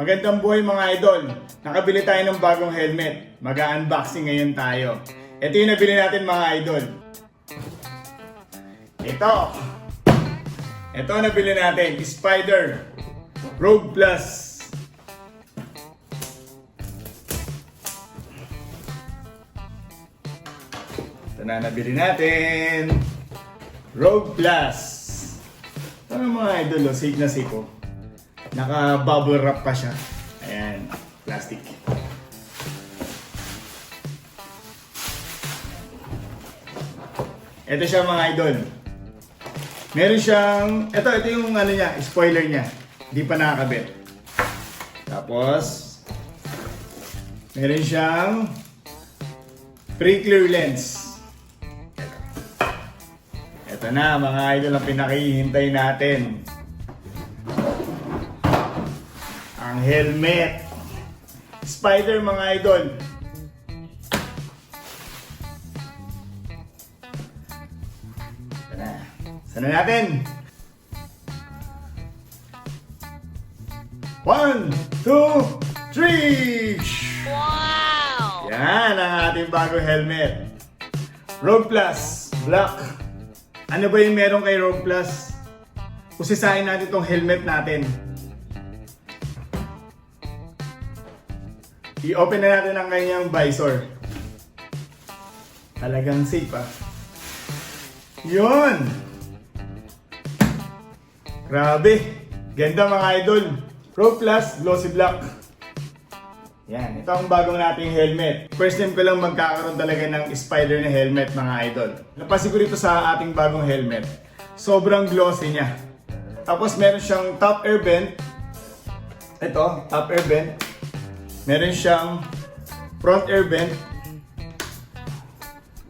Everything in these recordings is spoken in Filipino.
Magandang buhay mga idol. Nakabili tayo ng bagong helmet. Mag-unboxing ngayon tayo. Ito yung nabili natin mga idol. Ito nabili natin. Spider Rogue Plus. Ito na nabili natin. Rogue Plus. Ito na mga idol. Safe na safe po. Naka-bubble wrap pa siya. Ayan, plastic. Ito siya mga idol. Meron siyang, ito yung ano niya, spoiler niya. Hindi pa nakakabit. Tapos, meron siyang pre-clear lens. Ito na mga idol ang pinakihintay natin. Ang helmet. Spider mga idol. Sana natin. 1, 2, 3. Wow! Yan ang ating bagong helmet. Rogue Plus Black. Ano ba yung meron kay Rogue Plus? Usisahin natin itong helmet natin. I-open na natin ang kanyang visor. Talagang safe ah. Yun! Grabe! Ganda mga idol! Rogue Plus Glossy Black. Yan, ito ang bagong nating helmet. First time ko lang magkakaroon talaga ng spider na helmet mga idol. Napansin ko rito sa ating bagong helmet. Sobrang glossy niya. Tapos meron siyang top air vent. Ito, top air vent. Meron siyang front air vent.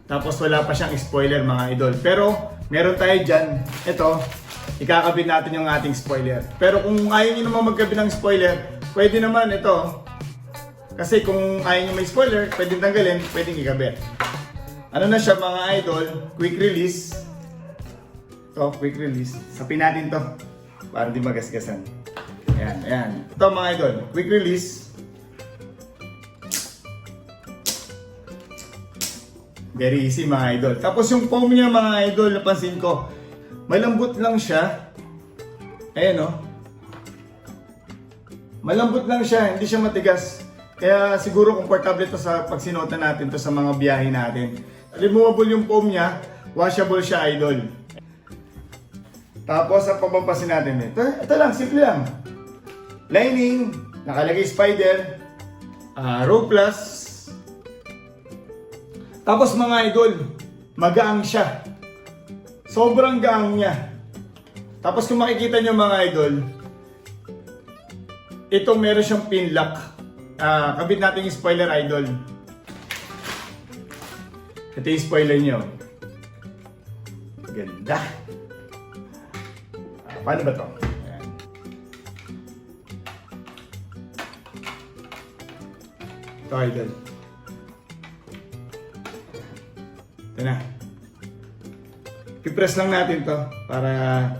Tapos wala pa siyang spoiler mga idol. Pero meron tayo dyan. Ito, ikakabit natin yung ating spoiler. Pero kung ayaw nyo naman magkabit ng spoiler, pwede naman ito. Kasi kung ayaw nyo may spoiler, pwedeng tanggalin, pwedeng ikabit. Ano na siya mga idol? Quick release. Ito, quick release. Sapin natin to para di magasgasan. Ayan, ayan. Ito mga idol, quick release. Very easy mga idol. Tapos yung foam niya mga idol, napansin ko, malambot lang siya. Ayan o. Malambot lang siya, hindi siya matigas. Kaya siguro komportable to sa pag sinuotan natin to sa mga biyahe natin. Removable yung foam niya, washable siya idol. Tapos ang pampampasin natin ito lang, simple lang. Lining, nakalagay Spider, Rogue Plus. Tapos mga idol, magaang siya. Sobrang gaang niya. Tapos kung makikita nyo mga idol, ito meron siyang pin lock. Kabit natin yung spoiler idol. Ito yung spoiler nyo. Ganda. Paano ba ito? Ayan. Ito idol. Ito na. I-press lang natin to para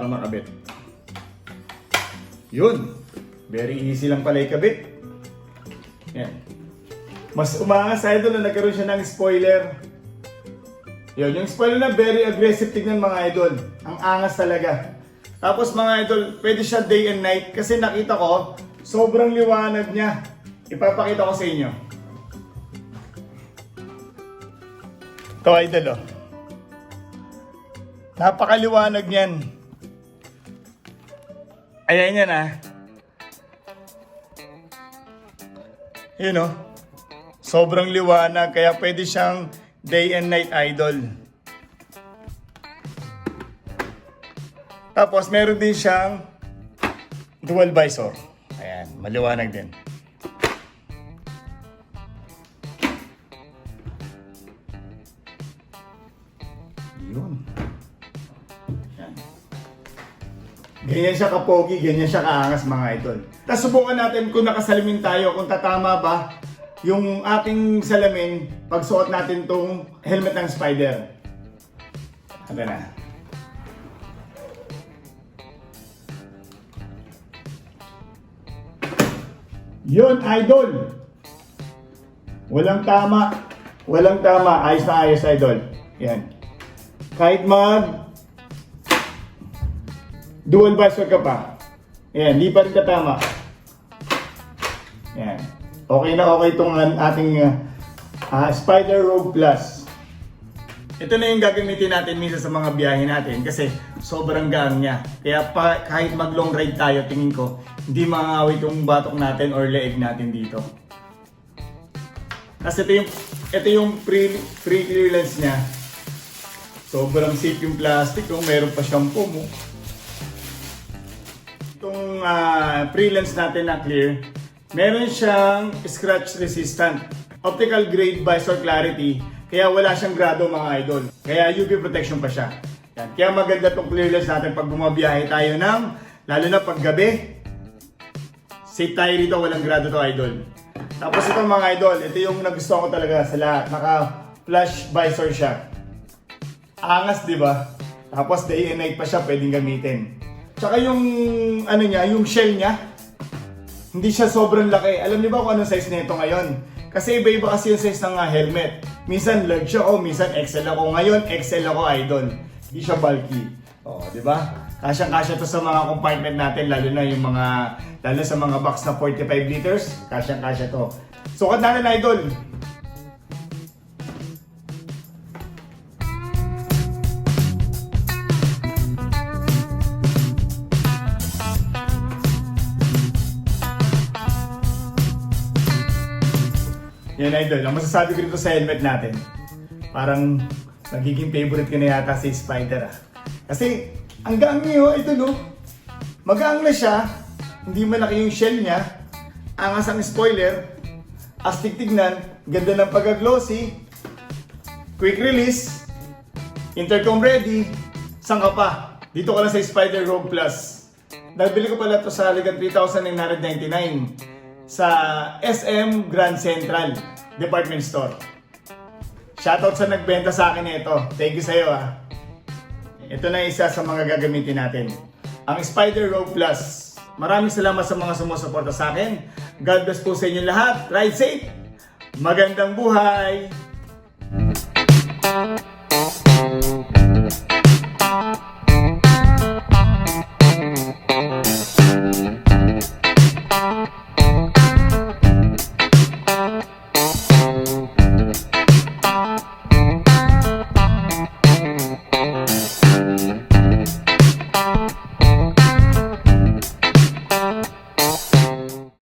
makabit. Yun. Very easy lang pala ikabit. Yan. Mas umangas idol na nagkaroon siya ng spoiler. Yun, yung spoiler na very aggressive tignan mga idol. Ang angas talaga. Tapos mga idol, pwede siya day and night kasi nakita ko, sobrang liwanag niya. Ipapakita ko sa inyo. Ito idol oh. Napakaliwanag niyan. Ayan yan ah. Yun oh. Sobrang liwanag kaya pwede siyang day and night idol. Tapos meron din siyang dual visor. Ayan, maliwanag din. Yun. Yan. Ganyan siya kapogi, ganyan siya kaangas mga idol. Tapos subukan natin kung nakasalamin tayo, kung tatama ba yung ating salamin pag suot natin tong helmet ng Spider. Ito na. Yun, idol. Walang tama. Walang tama. Ayos na ayos, idol. Yan. Kahit dual visor ka pa. Yan, di pa rin katama. Yan. Okay na okay itong ating Spider Rogue Plus. Ito na yung gagamitin natin minsan sa mga biyahe natin kasi sobrang gaan niya. Kaya kahit mag long ride tayo, tingin ko, hindi makakawit yung batok natin or leeg natin dito. Kasi ito yung free clearance niya. Sobrang safe yung plastic. Meron pa siyang foam. Itong pre-lens natin na clear, meron siyang scratch resistant. Optical grade visor clarity. Kaya wala siyang grado mga idol. Kaya UV protection pa siya. Yan. Kaya maganda itong clear lens natin pag bumabiyahe tayo lalo na pag gabi. Safe tayo rito, walang grado to idol. Tapos ito mga idol, ito yung nagustuhan ko talaga sa lahat. Naka flash visor siya. Angas, di ba? Tapos day and night pa siya pwedeng gamitin. Tsaka yung yung shell niya, hindi siya sobrang laki. Alam niyo ba kung anong size nito ngayon? Kasi iba-iba kasi yung size ng helmet. Minsan large ako, minsan XL ako. Ngayon, XL ako, idol. Hindi siya bulky. O, di ba? Kasyang-kasya to sa mga compartment natin, lalo sa mga box na 45 liters. Kasyang-kasya to. Sukat natin, idol. Yan idol, ang masasabi ko dito sa helmet natin, parang nagiging favorite ko na yata si Spider Kasi, ang gaang niyo, ito no, magaang na siya, hindi malaki yung shell niya, angas ang spoiler, astig tignan, ganda ng pagka-glossy, quick release, intercom ready, saan ka pa? Dito ka lang sa Spider Rogue Plus. Nabili ko pala ito sa halagang 3,999 sa SM Grand Central Department Store. Shoutout sa nagbenta sa akin ito. Thank you sa'yo Ito na isa sa mga gagamitin natin. Ang Spider Rogue Plus. Maraming salamat sa mga sumusuporta sa akin. God bless po sa inyo lahat. Ride safe! Magandang buhay!